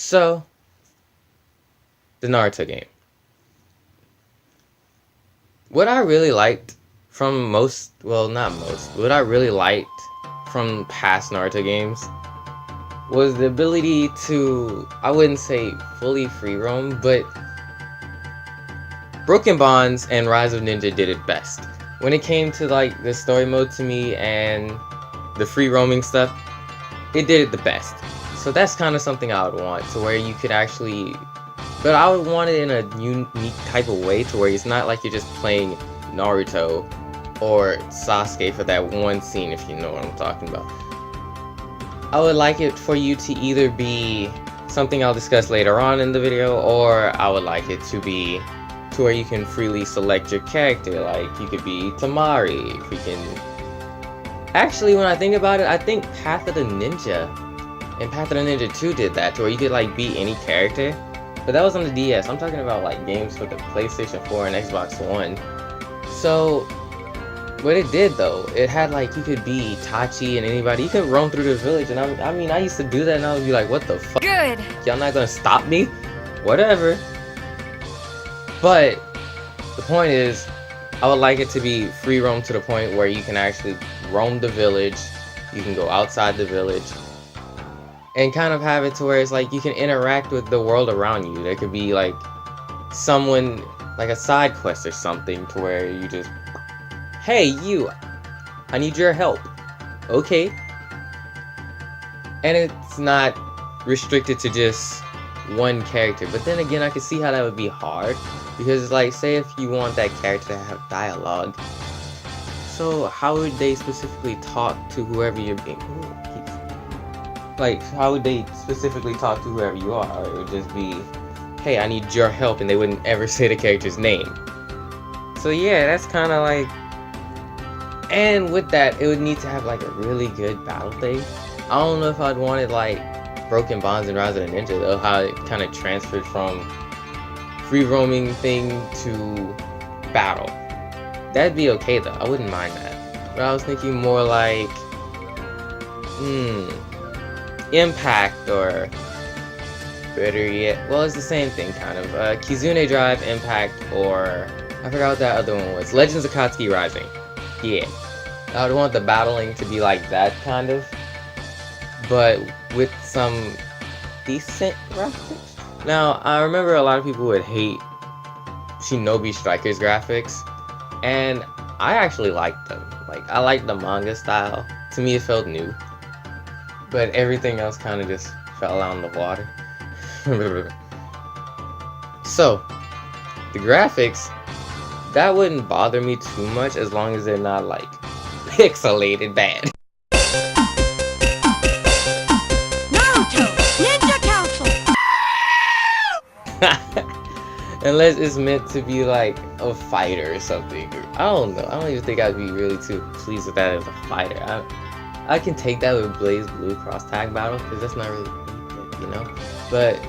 So, the Naruto game. What I really liked from most, well, not most, what I really liked from past Naruto games was the ability to, I wouldn't say fully free roam, but Broken Bonds and Rise of Ninja did it best. When it came to like the story mode to me and the free roaming stuff, it did it the best. So that's kind of something I would want, to where you could actually, but I would want it in a unique type of way, to where it's not like you're just playing Naruto or Sasuke for that one scene, if you know what I'm talking about. I would like it for you to either be something I'll discuss later on in the video, or I would like it to be to where you can freely select your character. Like, you could be Tamari, if we can. Actually, when I think about it, I think Path of the Ninja and Path of the Ninja 2 did that, to where you could like be any character. But that was on the DS. I'm talking about like games for the PlayStation 4 and Xbox One. So what it did though, it had like, you could be Tachi and anybody. You could roam through the village, and I mean, I used to do that, and I would be like, what the fuck? Good. Y'all not gonna stop me? Whatever. But the point is, I would like it to be free roam to the point where you can actually roam the village. You can go outside the village and kind of have it to where it's like you can interact with the world around you. There could be like someone, like a side quest or something, to where you just, hey you, I need your help. Okay. And it's not restricted to just one character. But then again, I can see how that would be hard, because it's like, say if you want that character to have dialogue, so how would they specifically talk to whoever you're being, like, how would they specifically talk to whoever you are? It would just be, hey, I need your help, and they wouldn't ever say the character's name. So yeah, that's kind of like, and with that, it would need to have like a really good battle thing. I don't know if I'd want it like Broken Bonds and Rise of the Ninja though, how it kind of transferred from free roaming thing to battle. That'd be okay though, I wouldn't mind that. But I was thinking more like, Impact, or better yet, well, it's the same thing kind of, Kizune Drive, Impact, or I forgot what that other one was, Legends of Akatsuki Rising. Yeah, I would want the battling to be like that kind of, but with some decent graphics. Now, I remember a lot of people would hate Shinobi Striker's graphics, and I actually liked them. Like, I liked the manga style. To me, it felt new. But everything else kind of just fell out in the water. So, the graphics, that wouldn't bother me too much as long as they're not like pixelated bad. Naruto Ninja Council. Unless it's meant to be like a fighter or something. I don't know. I don't even think I'd be really too pleased with that as a fighter. I can take that with Blaze Blue cross tag battle, because that's not really deep, you know. But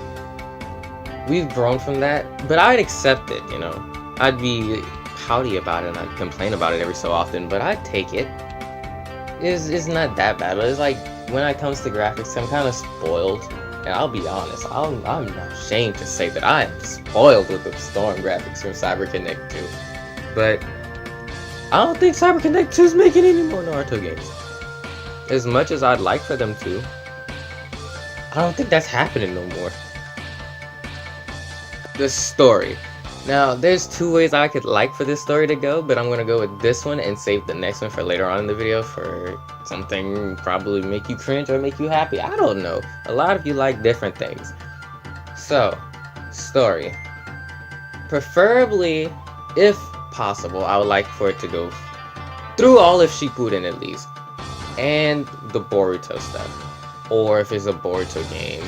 we've grown from that. But I'd accept it, you know. I'd be pouty about it and I'd complain about it every so often, but I'd take it. It's not that bad. But it's like, when it comes to graphics, I'm kind of spoiled. And I'll be honest, I'm not ashamed to say that I am spoiled with the Storm graphics from CyberConnect 2. But I don't think CyberConnect 2 is making any more Naruto games. As much as I'd like for them to, I don't think that's happening no more. The story. Now, there's two ways I could like for this story to go, but I'm gonna go with this one and save the next one for later on in the video, for something probably make you cringe or make you happy. I don't know. A lot of you like different things. So, story. Preferably, if possible, I would like for it to go through all of Shippuden at least, and the Boruto stuff. Or if it's a Boruto game,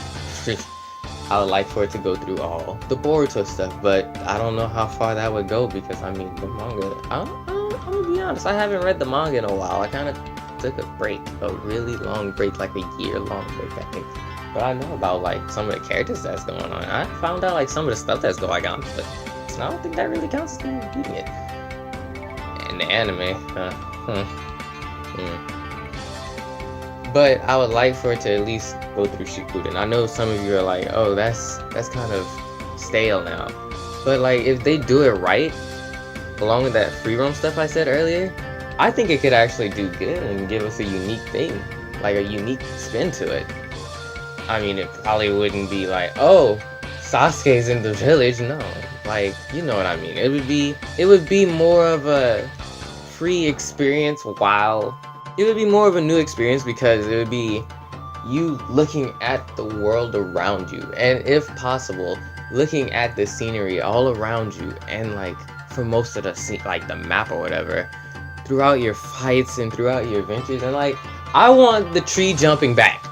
I would like for it to go through all the Boruto stuff, but I don't know how far that would go, because I mean, the manga, I'm gonna be honest, I haven't read the manga in a while. I kind of took a break, a really long break, like a year-long break, I think. But I know about like some of the characters that's going on. I found out like some of the stuff that's going on, but I don't think that really counts as me reading it. And the anime, But I would like for it to at least go through Shippuden. I know some of you are like, oh, that's kind of stale now. But like, if they do it right, along with that free roam stuff I said earlier, I think it could actually do good and give us a unique thing, like a unique spin to it. I mean, it probably wouldn't be like, oh, Sasuke's in the village. No, like, you know what I mean. It would be more of a free experience, while it would be more of a new experience because it would be you looking at the world around you, and if possible, looking at the scenery all around you, and like for most of the scene, like the map or whatever, throughout your fights and throughout your adventures. And like, I want the tree jumping back.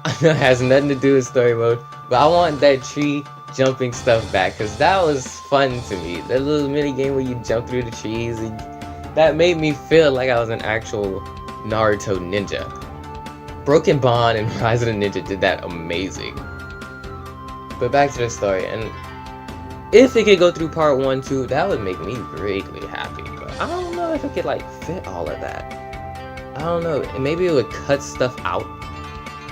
I know it has nothing to do with story mode, but I want that tree jumping stuff back, because that was fun to me. That little mini game where you jump through the trees, and that made me feel like I was an actual Naruto ninja. Broken Bond and Rise of the Ninja did that amazing. But back to the story, and if it could go through part 1 too, that would make me greatly happy. But I don't know if it could like fit all of that. I don't know. Maybe it would cut stuff out,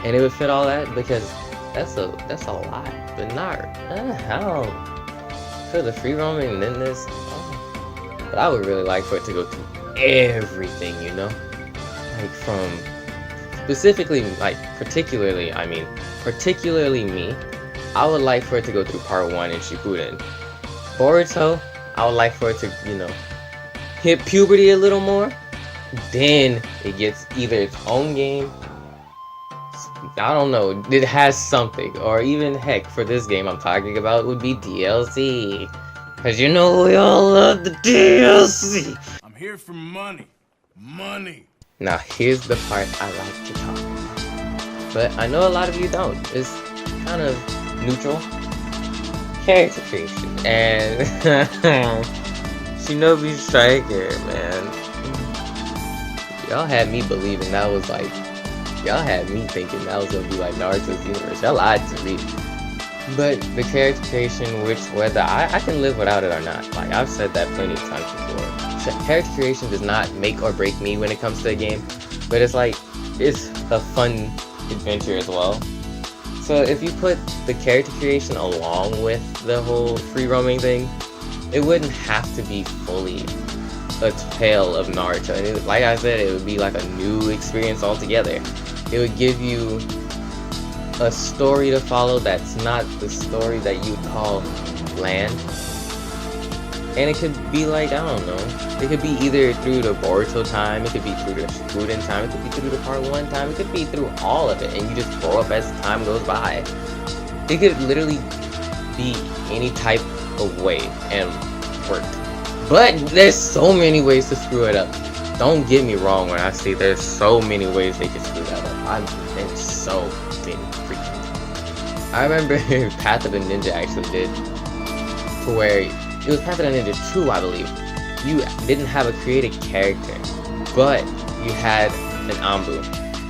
and it would fit all that, because that's a lot. But not, I don't. For the free roaming and then this, but I would really like for it to go through everything, you know, like from specifically, like particularly me. I would like for it to go through part 1 in Shippuden. Boruto, I would like for it to, you know, hit puberty a little more. Then it gets either its own game, I don't know, it has something, or even heck, for this game I'm talking about would be DLC. Cause you know we all love the DLC. I'm here for money. Money. Now here's the part I like to talk about, but I know a lot of you don't. It's kind of neutral. Character creation and Shinobi Striker, man. Y'all had me believing that was like, y'all had me thinking that was gonna be like Naruto's universe. Y'all lied to me. But the character creation, which whether I can live without it or not, like I've said that plenty of times before. So character creation does not make or break me when it comes to a game, but it's like, it's a fun adventure as well. So if you put the character creation along with the whole free roaming thing, it wouldn't have to be fully a tale of Naruto. And it, like I said, it would be like a new experience altogether. It would give you a story to follow that's not the story that you would call bland. And it could be like, I don't know, it could be either through the Boruto time, it could be through the Shippuden time, it could be through the part 1 time, it could be through all of it, and you just grow up as time goes by. It could literally be any type of way and work. But there's so many ways to screw it up. Don't get me wrong when I say there's so many ways they can screw that up. I've been so many freaking. I remember Path of the Ninja actually did, to where it was Path of the Ninja 2, I believe. You didn't have a created character, but you had an Anbu.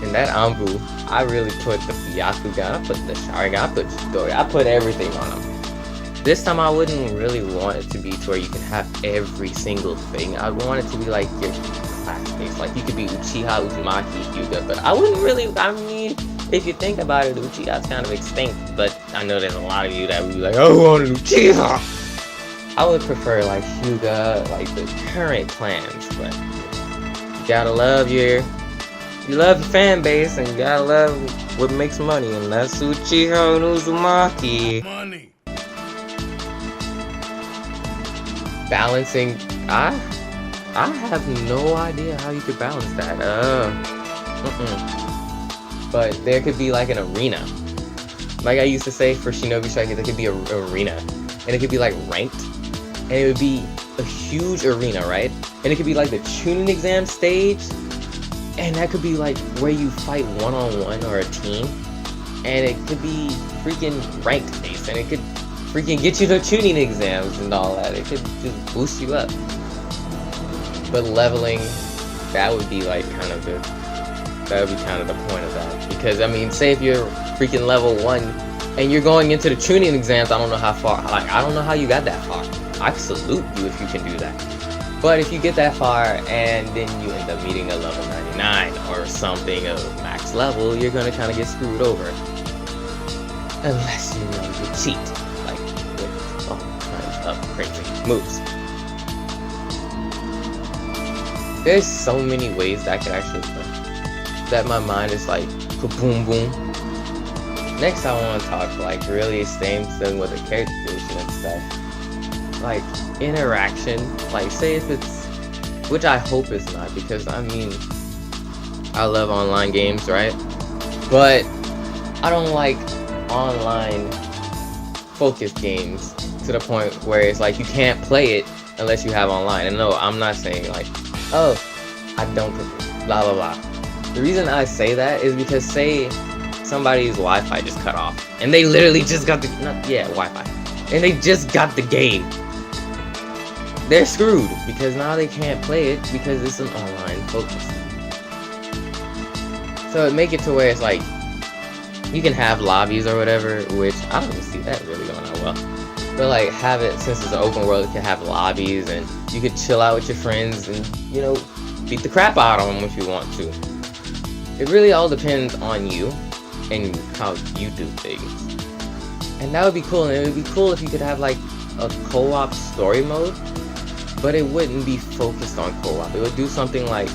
And that Anbu, I really put the Byakugan, I put the Sharingan, I put Chidori, I put everything on him. This time I wouldn't really want it to be to where you can have every single thing. I want it to be like your class-based. Like you could be Uchiha, Uzumaki, Hyuga, but I wouldn't really, I mean, if you think about it, Uchiha's kind of extinct, but I know there's a lot of you that would be like, I want an Uchiha! I would prefer like Hyuga, like the current clans, but you gotta love your fan base, and you gotta love what makes money, and that's Uchiha and Uzumaki. Money. Balancing, I have no idea how you could balance that. But there could be like an arena. Like I used to say for Shinobi Striker, there could be an arena, and it could be like ranked. And it would be a huge arena, right? And it could be like the tuning exam stage, and that could be like where you fight one-on-one or a team, and it could be freaking ranked based, and it could freaking get you the tuning exams and all that. It could just boost you up. But leveling, that would be like kind of the point of that. Because I mean, say if you're freaking level 1 and you're going into the tuning exams, I don't know how far, like I don't know how you got that far. I salute you if you can do that. But if you get that far and then you end up meeting a level 99 or something, a max this level, you're gonna kind of get screwed over. Unless you know you cheat, like with all kinds of crazy moves. There's so many ways that I could actually play that my mind is like boom boom. Next I want to talk like really same thing with the character creation and stuff. Like interaction, like say if it's, which I hope it's not, because I mean I love online games, right? But I don't like online focused games to the point where it's like you can't play it unless you have online. And no, I'm not saying like, oh, I don't blah blah blah. The reason I say that is because say somebody's Wi-Fi just cut off and they literally just got the Wi-Fi and they just got the game. They're screwed because now they can't play it because it's an online focus. So make it to where it's like you can have lobbies or whatever, which I don't even see that really going on well. But like have it, since it's an open world, you can have lobbies and you could chill out with your friends and, you know, beat the crap out of them if you want to. It really all depends on you and how you do things. And that would be cool. And it would be cool if you could have like a co-op story mode, but it wouldn't be focused on co-op. It would do something like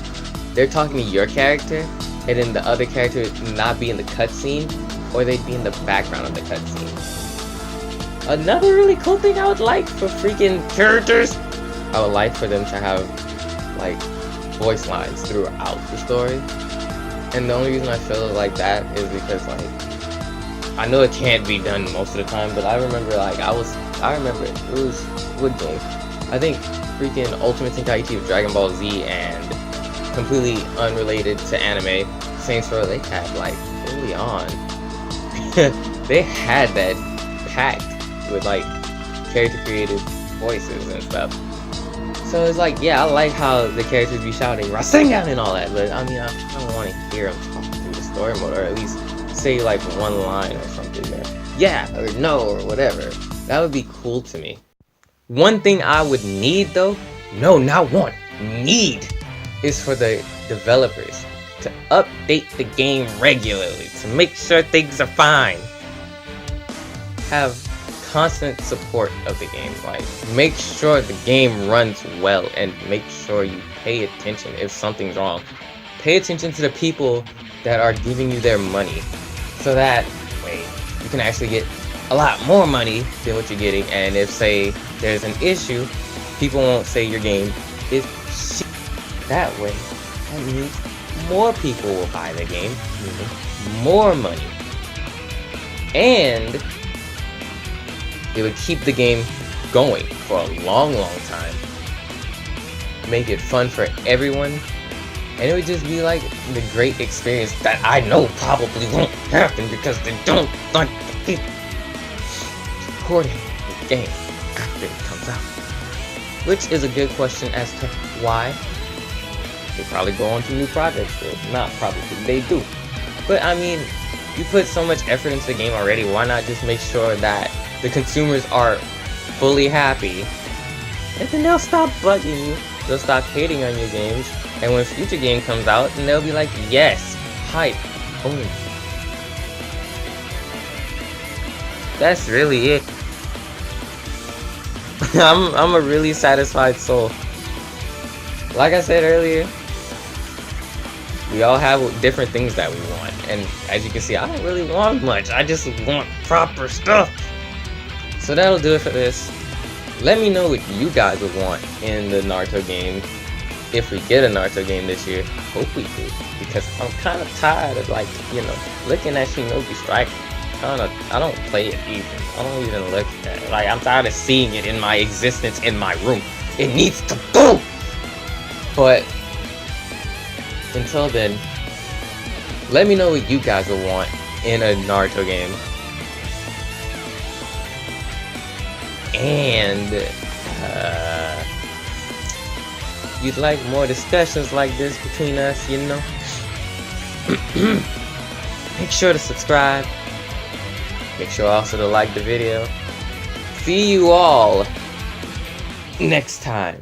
they're talking to your character and then the other character would not be in the cutscene, or they'd be in the background of the cutscene. Another really cool thing I would like for freaking characters, I would like for them to have like voice lines throughout the story. And the only reason I feel like that is because like I know it can't be done most of the time, but I remember like it was what game? I think freaking Ultimate Tenkaichi of Dragon Ball Z, and completely unrelated to anime, Saints Row, they had like early on they had that packed with like character created voices and stuff. So it's like, yeah, I like how the characters be shouting Rasengan and all that, but I mean, I don't want to hear them talk through the story mode, or at least say like one line or something, or yeah, or no, or whatever. That would be cool to me. One thing I would need though, no, not want, need, is for the developers to update the game regularly, to make sure things are fine. Have constant support of the game, like make sure the game runs well and make sure you pay attention if something's wrong. Pay attention to the people that are giving you their money, so that way you can actually get a lot more money than what you're getting. And if say there's an issue, people won't say your game is shit. That way, that means more people will buy the game, meaning more money, and it would keep the game going for a long time, make it fun for everyone, and it would just be like the great experience that I know probably won't happen because they don't like the people supporting the game after it comes out. Which is a good question as to why. They probably go on to new projects, or not probably, they do. But I mean, you put so much effort into the game already, why not just make sure that the consumers are fully happy, and then they'll stop bugging you, they'll stop hating on your games, and when a future game comes out, then they'll be like, yes, hype, boom. That's really it. I'm a really satisfied soul. Like I said earlier, we all have different things that we want, and as you can see, I don't really want much, I just want proper stuff. So that'll do it for this. Let me know what you guys would want in the Naruto game, if we get a Naruto game this year. I hope we do, because I'm kind of tired of, like, you know, looking at Shinobi Strike. I don't play it even. I don't even look at it. Like, I'm tired of seeing it in my existence in my room. It needs to go! But until then, let me know what you guys would want in a Naruto game. And you'd like more discussions like this between us, you know? Make sure to subscribe. Make sure also to like the video. See you all next time.